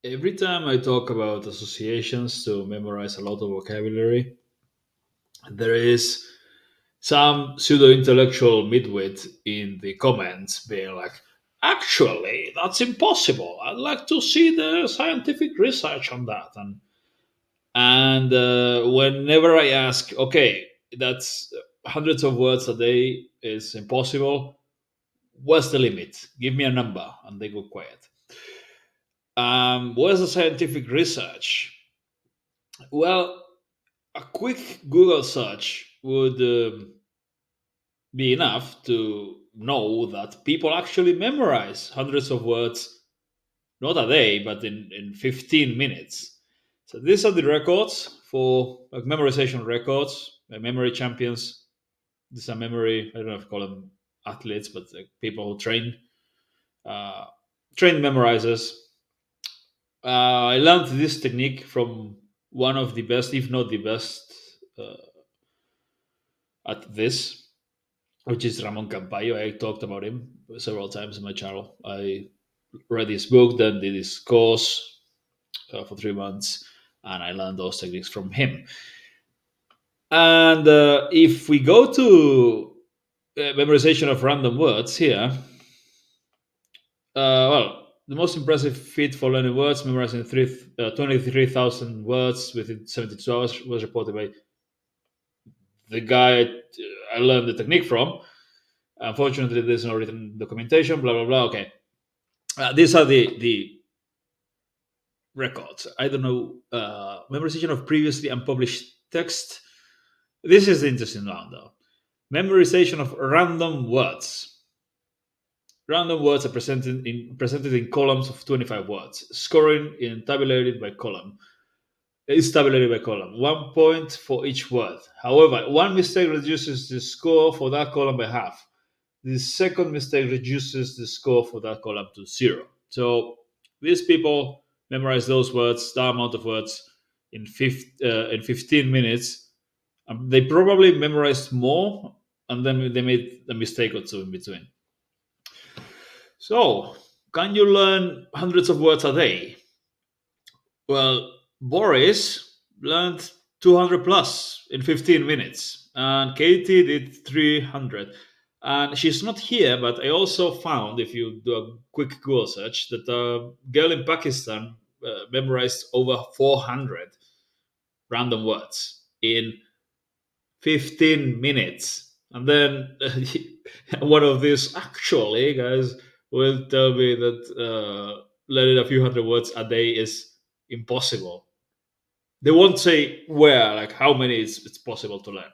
Every time I talk about associations to memorize a lot of vocabulary, there is some pseudo intellectual midwit in the comments being like, actually, that's impossible. I'd like to see the scientific research on that. And whenever I ask, okay, that's hundreds of words a day is impossible. What's the limit? Give me a number. And they go quiet. What's the scientific research? Well, a quick Google search would be enough to know that people actually memorize hundreds of words, not a day, but in 15 minutes. So these are the records for like memorization records, memory champions. These are memory, I don't know if you call them athletes, but like people who uh, train memorizers. I learned this technique from one of the best, if not the best, at this, which is Ramon Campayo. I talked about him several times in my channel. I read his book, then did his course for 3 months, and I learned those techniques from him. And if we go to memorization of random words here, well, the most impressive feat for learning words, memorizing 23,000 words within 72 hours, was reported by the guy I learned the technique from. Unfortunately, there's no written documentation. Blah blah blah. Okay, these are the records. I don't know memorization of previously unpublished text. This is the interesting one, though. Memorization of random words. Random words are presented in columns of 25 words. Scoring in tabulated by column. Is tabulated by column. 1 point for each word. However, one mistake reduces the score for that column by half. The second mistake reduces the score for that column to zero. So these people memorize those words, that amount of words, in 15 minutes. They probably memorized more, and then they made a mistake or two in between. So, can you learn hundreds of words a day? Well, Boris learned 200 plus in 15 minutes, and Katie did 300. And she's not here, but I also found, if you do a quick Google search, that a girl in Pakistan memorized over 400 random words in 15 minutes. And then one of these, actually, guys, will tell me that learning a few hundred words a day is impossible. They won't say where, like how many it's possible to learn.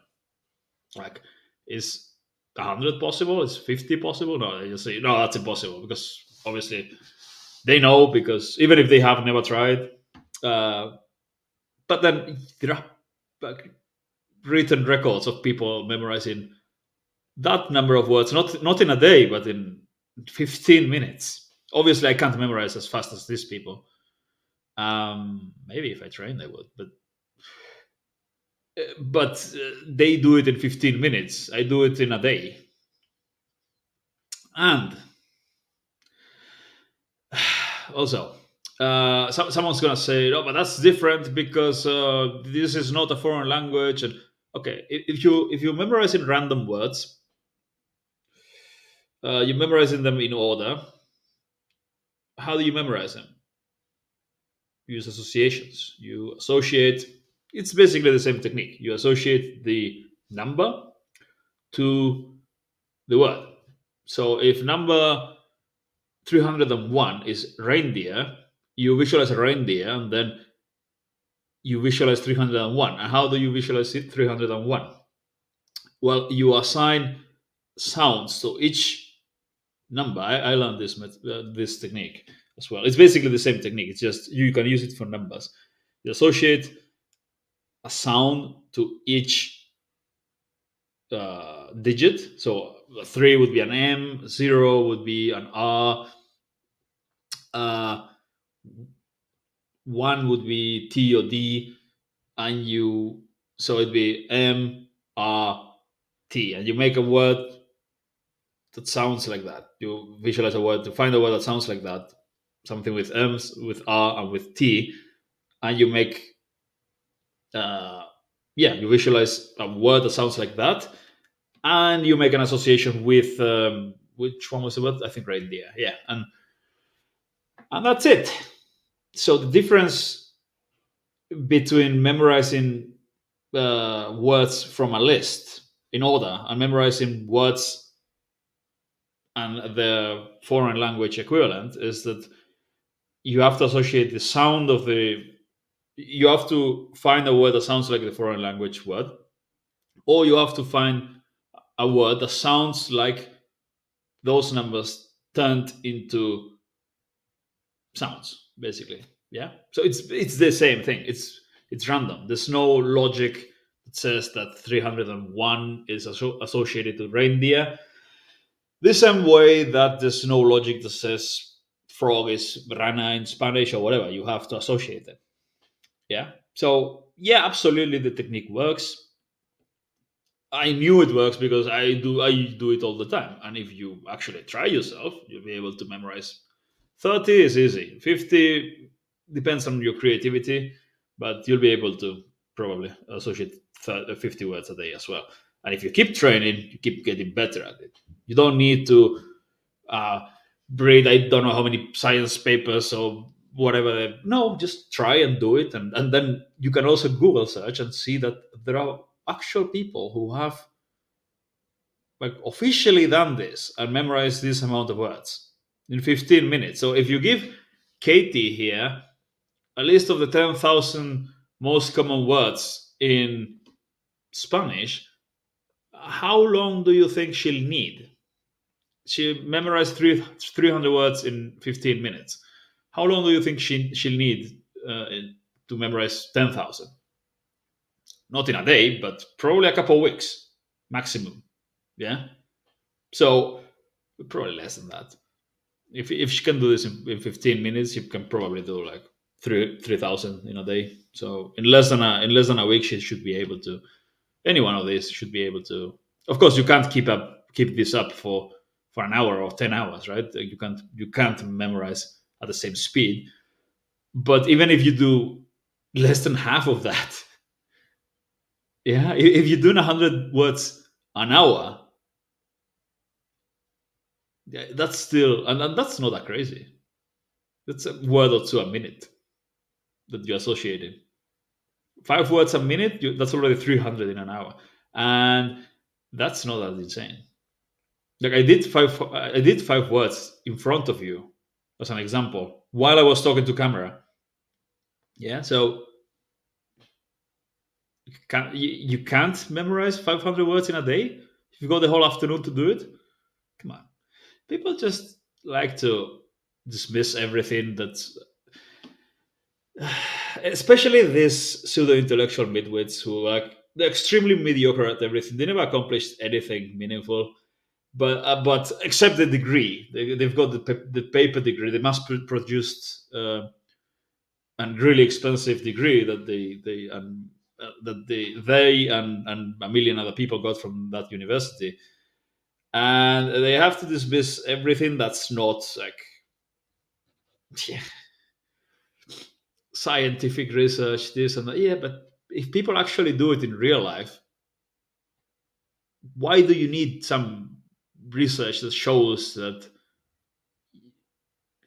Like, is 100 possible? Is 50 possible? No, they just say, no, that's impossible because obviously they know because even if they have never tried. Uh, but then there are like, written records of people memorizing that number of words, not in a day, but in 15 minutes. Obviously, I can't memorize as fast as these people. Maybe if I trained, I would, but they do it in 15 minutes. I do it in a day. And also, someone's gonna say, "Oh, but that's different because this is not a foreign language." And okay, if you memorize in random words, you're memorizing them in order. How do you memorize them? You use associations. You associate. It's basically the same technique. You associate the number to the word. So if number 301 is reindeer, you visualize a reindeer and then you visualize 301. And how do you visualize it 301? Well, you assign sounds to each number. I learned this technique as well. It's basically the same technique. It's just you can use it for numbers. You associate a sound to each digit. So three would be an M, zero would be an R, uh, one would be T or D, and you so it'd be M R T, and you make a word that sounds like that. You visualize a word to find a word that sounds like that, something with M's, with R, and with T, and you make uh, yeah, you visualize a word that sounds like that, and you make an association with which one was the word? I think reindeer. Yeah, and that's it. So the difference between memorizing words from a list in order and memorizing words and the foreign language equivalent is that you have to associate the sound of the you have to find a word that sounds like the foreign language word, or you have to find a word that sounds like those numbers turned into sounds, basically. Yeah, so it's the same thing. It's random. There's no logic that says that 301 is associated to reindeer, the same way that there's no logic that says frog is rana in Spanish or whatever. You have to associate them. Yeah. So yeah, absolutely, the technique works. I knew it works because I do it all the time. And if you actually try yourself, you'll be able to memorize. 30 is easy. 50 depends on your creativity, but you'll be able to probably associate 50 words a day as well. And if you keep training, you keep getting better at it. You don't need to uh, read I don't know how many science papers or whatever. No, just try and do it, and then you can also Google search and see that there are actual people who have like officially done this and memorized this amount of words in 15 minutes. So if you give Katie here a list of the 10,000 most common words in Spanish, how long do you think she'll need? She memorized 300 words in 15 minutes. How long do you think she'll need to memorize 10,000? Not in a day, but probably a couple of weeks maximum. Yeah. So probably less than that. If she can do this in 15 minutes, she can probably do like 3,000 in a day. So in less than a week, she should be able to. Any one of these should be able to. Of course, you can't keep this up for an hour or 10 hours, right? You can't memorize at the same speed. But even if you do less than half of that, yeah, if you're doing 100 words an hour, yeah, that's still and that's not that crazy. That's a word or two a minute that you're associating. 5 words a minute, that's already 300 in an hour, and that's not that insane. Like I did 5 words in front of you as an example while I was talking to camera. Yeah, so you can't memorize 500 words in a day if you go the whole afternoon to do it. Come on, people just like to dismiss everything that's especially these pseudo intellectual midwits who they're extremely mediocre at everything. They never accomplished anything meaningful, but except the degree, they've got the paper degree, the mass produced and really expensive degree that they and a million other people got from that university, and they have to dismiss everything that's not like scientific research, this and that. Yeah, but if people actually do it in real life, why do you need some research that shows that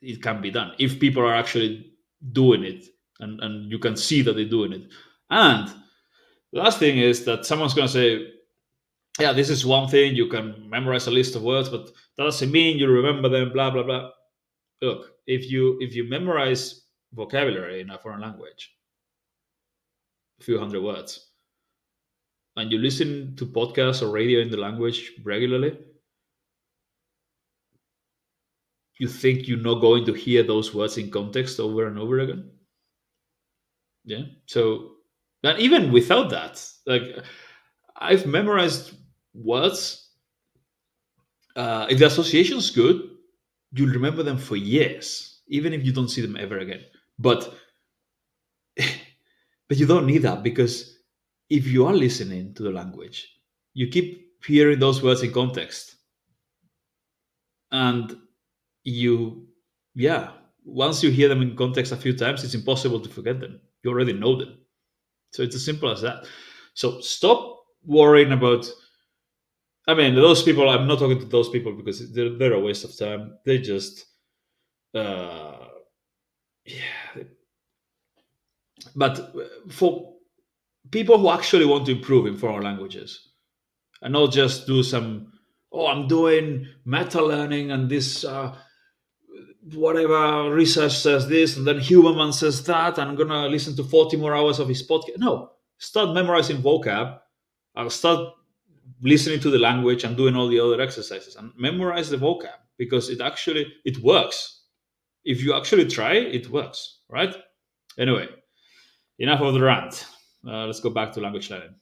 it can be done if people are actually doing it, and you can see that they're doing it? And the last thing is that someone's going to say, yeah, this is one thing, you can memorize a list of words, but that doesn't mean you remember them, blah blah blah. Look, if you memorize vocabulary in a foreign language, a few hundred words, and you listen to podcasts or radio in the language regularly, you think you're not going to hear those words in context over and over again? Yeah. So, and even without that, like I've memorized words. If the association's good, you'll remember them for years, even if you don't see them ever again. But but you don't need that, because if you are listening to the language, you keep hearing those words in context, and you, yeah, once you hear them in context a few times, it's impossible to forget them. You already know them. So it's as simple as that. So stop worrying about. I mean, those people. I'm not talking to those people because they're a waste of time. They just, uh, yeah. But for people who actually want to improve in foreign languages and not just do some, oh, I'm doing meta learning and this whatever research says this and then Huberman says that, and I'm gonna listen to 40 more hours of his podcast. No, start memorizing vocab. I'll start listening to the language and doing all the other exercises and memorize the vocab because it works. If you actually try, it works, right? Anyway, enough of the rant. Let's go back to language learning.